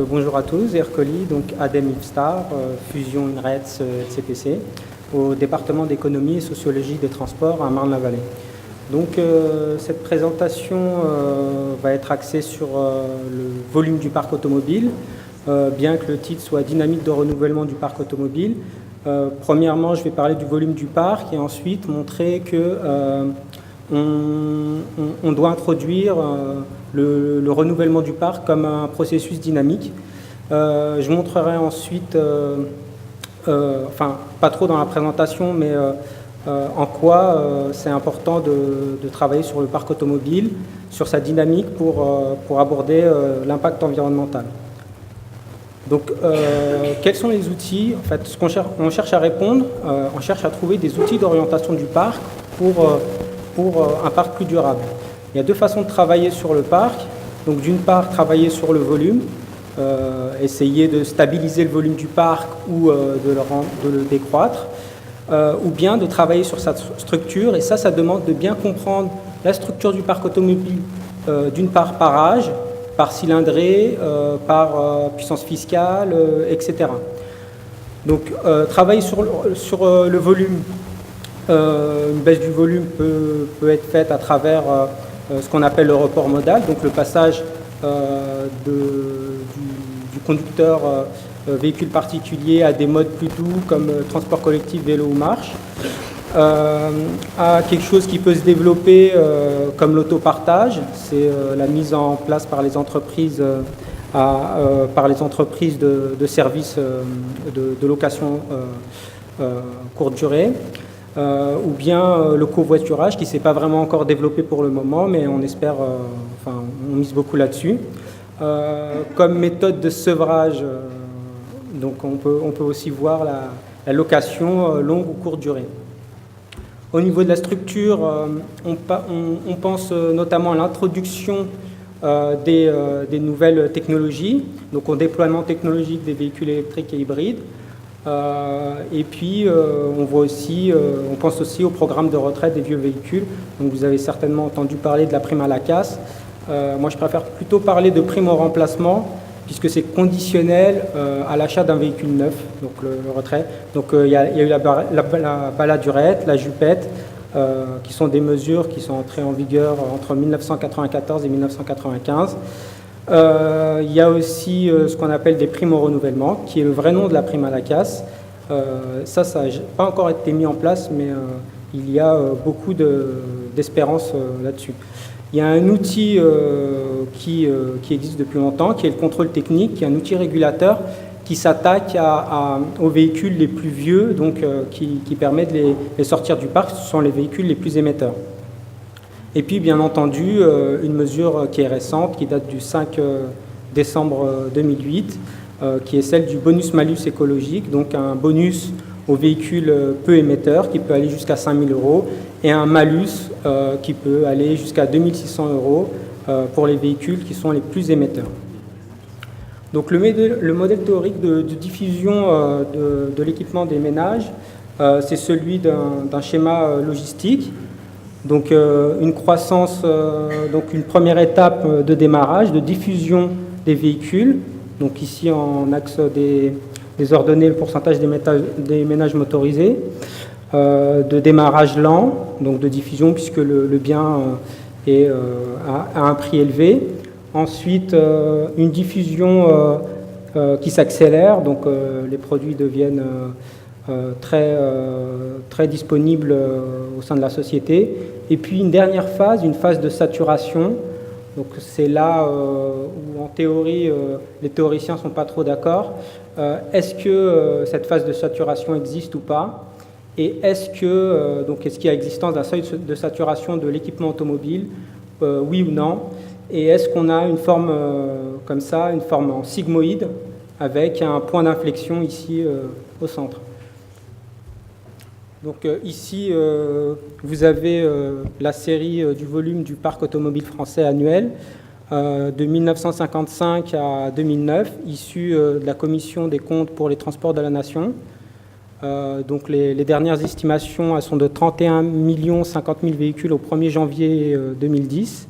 Bonjour à tous, Ercoli, donc ADEME IPSTAR, fusion INRETS CPC, au département d'économie et sociologie des transports à Marne-la-Vallée. Cette présentation va être axée sur le volume du parc automobile, bien que le titre soit dynamique de renouvellement du parc automobile. Premièrement, je vais parler du volume du parc et ensuite montrer que on doit introduire le renouvellement du parc comme un processus dynamique. Je montrerai ensuite, pas trop dans la présentation, mais en quoi c'est important de travailler sur le parc automobile, sur sa dynamique pour aborder l'impact environnemental. Quels sont les outils? En fait, ce on cherche à répondre, on cherche à trouver des outils d'orientation du parc pour un parc plus durable. Il y a deux façons de travailler sur le parc. Donc d'une part, travailler sur le volume, essayer de stabiliser le volume du parc ou de le décroître, ou bien de travailler sur sa structure. Et ça demande de bien comprendre la structure du parc automobile, d'une part par âge, par cylindrée, par puissance fiscale, etc. Donc travailler sur le volume. Une baisse du volume peut être faite à travers ce qu'on appelle le report modal, donc le passage du conducteur véhicule particulier à des modes plus doux comme transport collectif, vélo ou marche, à quelque chose qui peut se développer comme l'autopartage, c'est la mise en place par les entreprises de services de location courte durée. Ou bien le covoiturage qui ne s'est pas vraiment encore développé pour le moment, mais on espère, on mise beaucoup là-dessus. Comme méthode de sevrage, donc on peut aussi voir la location longue ou courte durée. Au niveau de la structure, on pense notamment à l'introduction des nouvelles technologies, donc au déploiement technologique des véhicules électriques et hybrides. Et puis, on pense aussi au programme de retraite des vieux véhicules. Donc, vous avez certainement entendu parler de la prime à la casse. Moi, je préfère plutôt parler de prime au remplacement, puisque c'est conditionnel à l'achat d'un véhicule neuf, donc le retrait. Donc, il y a eu la baladurette, la jupette, qui sont des mesures qui sont entrées en vigueur entre 1994 et 1995. Il y a aussi ce qu'on appelle des primes au renouvellement, qui est le vrai nom de la prime à la casse. Ça n'a pas encore été mis en place, mais il y a beaucoup d'espérance là-dessus. Il y a un outil qui existe depuis longtemps, qui est le contrôle technique, qui est un outil régulateur qui s'attaque aux véhicules les plus vieux, donc qui permet de les sortir du parc. Ce sont les véhicules les plus émetteurs. Et puis, bien entendu, une mesure qui est récente, qui date du 5 décembre 2008, qui est celle du bonus-malus écologique, donc un bonus aux véhicules peu émetteurs qui peut aller jusqu'à 5 000 € et un malus qui peut aller jusqu'à 2 600 € pour les véhicules qui sont les plus émetteurs. Donc, le modèle théorique de diffusion de l'équipement des ménages, c'est celui d'un schéma logistique. Donc une croissance, donc une première étape de démarrage, de diffusion des véhicules. Donc ici en axe des ordonnées, le pourcentage des ménages motorisés. De démarrage lent, donc de diffusion puisque le bien est à un prix élevé. Ensuite une diffusion qui s'accélère, donc les produits deviennent très disponibles au sein de la société. Et puis une dernière phase, une phase de saturation. Donc c'est là où en théorie les théoriciens ne sont pas trop d'accord. Est-ce que cette phase de saturation existe ou pas? Et est-ce qu'il y a existence d'un seuil de saturation de l'équipement automobile? Oui ou non? Et est-ce qu'on a une forme comme ça, une forme en sigmoïde avec un point d'inflexion ici au centre? Donc ici, vous avez la série du volume du parc automobile français annuel de 1955 à 2009, issu de la commission des comptes pour les transports de la nation. Donc les dernières estimations elles sont de 31 050 000 véhicules au 1er janvier 2010.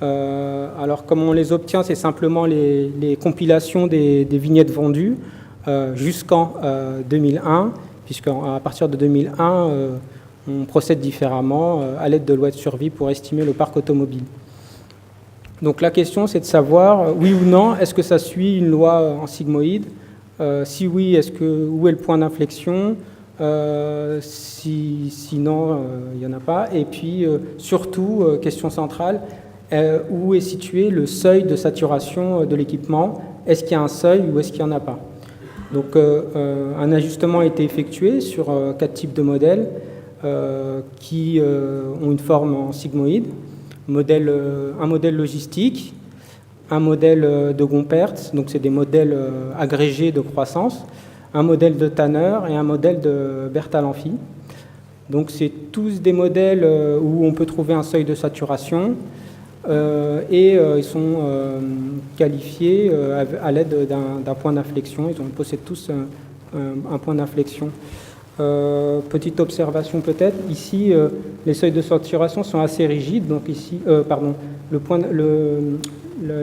Alors, comme on les obtient, c'est simplement les compilations des vignettes vendues jusqu'en 2001, puisqu'à partir de 2001, on procède différemment à l'aide de lois de survie pour estimer le parc automobile. Donc la question, c'est de savoir, oui ou non, est-ce que ça suit une loi en sigmoïde? Si oui, où est le point d'inflexion? Sinon, il n'y en a pas. Et puis, surtout, question centrale, où est situé le seuil de saturation de l'équipement? Est-ce qu'il y a un seuil ou est-ce qu'il n'y en a pas? Donc, un ajustement a été effectué sur 4 types de modèles qui ont une forme en sigmoïde. Un modèle logistique, un modèle de Gompertz, donc c'est des modèles agrégés de croissance, un modèle de Tanner et un modèle de Bertalanffy. Donc c'est tous des modèles où on peut trouver un seuil de saturation ils sont qualifiés à l'aide d'un point d'inflexion. Ils possèdent tous un point d'inflexion. Petite observation peut-être, ici les seuils de saturation sont assez rigides, donc ici,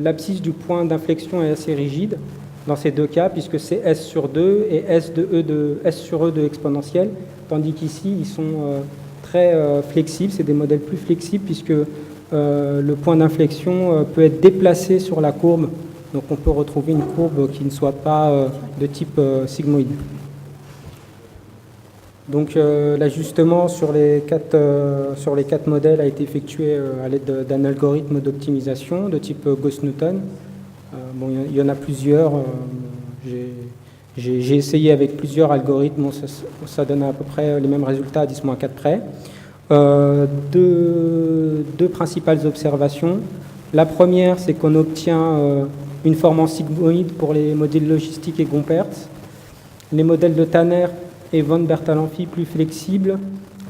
l'abscisse du point d'inflexion est assez rigide dans ces deux cas, puisque c'est S sur 2 et S sur E de exponentielle, tandis qu'ici ils sont très flexibles, c'est des modèles plus flexibles, puisque le point d'inflexion peut être déplacé sur la courbe, donc on peut retrouver une courbe qui ne soit pas de type sigmoïde. Donc l'ajustement sur les quatre modèles a été effectué à l'aide d'un algorithme d'optimisation de type Gauss-Newton. Il y en a plusieurs. J'ai essayé avec plusieurs algorithmes. Ça donne à peu près les mêmes résultats à 10-4 près. Deux principales observations. La première, c'est qu'on obtient une forme en sigmoïde pour les modèles logistiques et Gompertz. Les modèles de Tanner et von Bertalanffy plus flexibles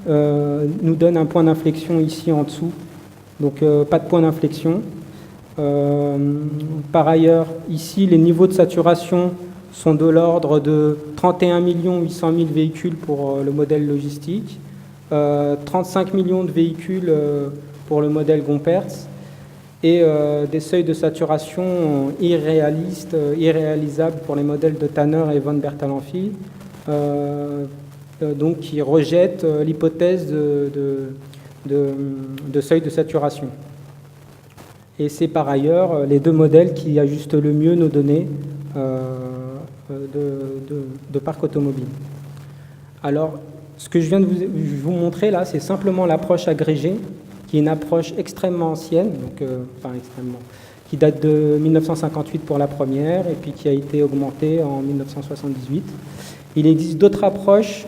nous donnent un point d'inflexion ici en dessous. Donc pas de point d'inflexion. Par ailleurs, ici, les niveaux de saturation sont de l'ordre de 31 800 000 véhicules pour le modèle logistique, 35 millions de véhicules pour le modèle Gompertz, et des seuils de saturation irréalisables pour les modèles de Tanner et von Bertalanffy, donc qui rejettent l'hypothèse de seuil de saturation. Et c'est par ailleurs les deux modèles qui ajustent le mieux nos données de parc automobile. Alors, ce que je viens de vous montrer là, c'est simplement l'approche agrégée, qui est une approche extrêmement ancienne, qui date de 1958 pour la première, et puis qui a été augmentée en 1978. Il existe d'autres approches,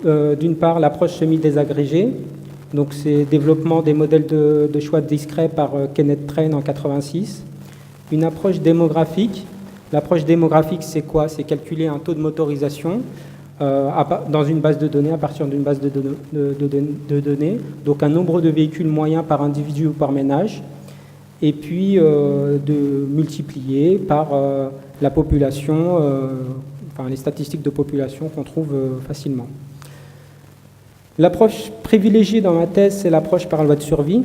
d'une part l'approche semi-désagrégée, donc c'est développement des modèles de choix discrets par Kenneth Train en 86. Une approche démographique. L'approche démographique, c'est quoi? C'est calculer un taux de motorisation dans une base de données, à partir d'une base de données, donc un nombre de véhicules moyens par individu ou par ménage, et puis de multiplier par la population, les statistiques de population qu'on trouve facilement. L'approche privilégiée dans ma thèse, c'est l'approche par loi de survie.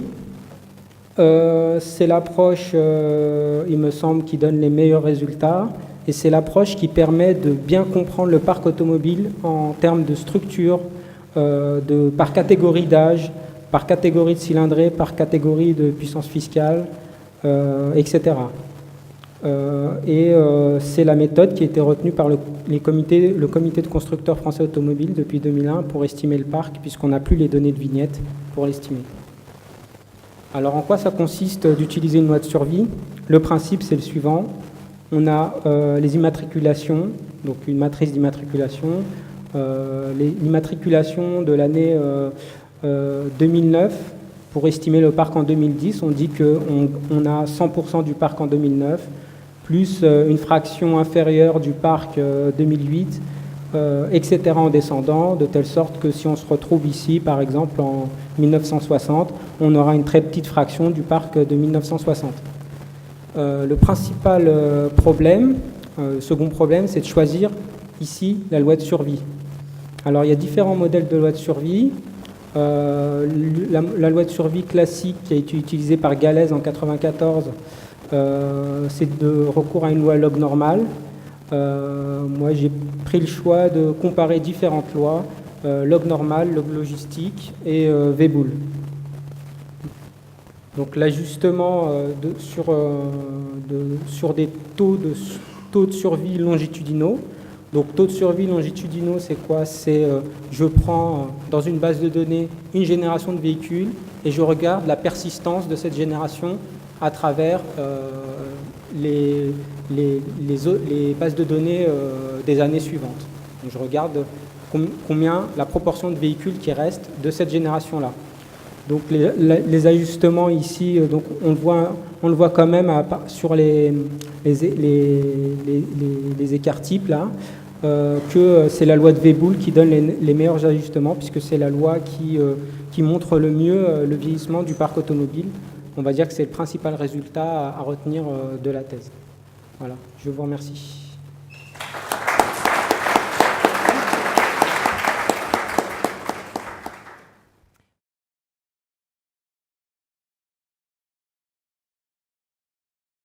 C'est l'approche, il me semble, qui donne les meilleurs résultats, et c'est l'approche qui permet de bien comprendre le parc automobile en termes de structure, par catégorie d'âge, par catégorie de cylindrée, par catégorie de puissance fiscale, etc. C'est la méthode qui a été retenue par le comité de constructeurs français automobiles depuis 2001 pour estimer le parc, puisqu'on n'a plus les données de vignettes pour l'estimer. Alors en quoi ça consiste d'utiliser une loi de survie? Le principe, c'est le suivant. On a les immatriculations, donc une matrice d'immatriculation, l'immatriculation de l'année 2009. Pour estimer le parc en 2010, on dit qu'on a 100% du parc en 2009, plus une fraction inférieure du parc 2008, etc. en descendant, de telle sorte que si on se retrouve ici, par exemple, en 1960, on aura une très petite fraction du parc de 1960. Le principal problème, second problème, c'est de choisir ici la loi de survie. Alors il y a différents modèles de loi de survie. La loi de survie classique qui a été utilisée par Galès en 1994, c'est de recours à une loi log normale. Moi, j'ai pris le choix de comparer différentes lois, log normal, log logistique et VBOOL. Donc l'ajustement sur des taux de survie longitudinaux. Donc taux de survie longitudinaux, c'est quoi? C'est je prends dans une base de données une génération de véhicules et je regarde la persistance de cette génération à travers les bases de données des années suivantes. Donc je regarde combien la proportion de véhicules qui restent de cette génération-là. Donc les ajustements ici, donc on le voit quand même sur les écarts types là, que c'est la loi de VBOOL qui donne les meilleurs ajustements, puisque c'est la loi qui montre le mieux le vieillissement du parc automobile. On va dire que c'est le principal résultat à retenir de la thèse. Voilà, je vous remercie.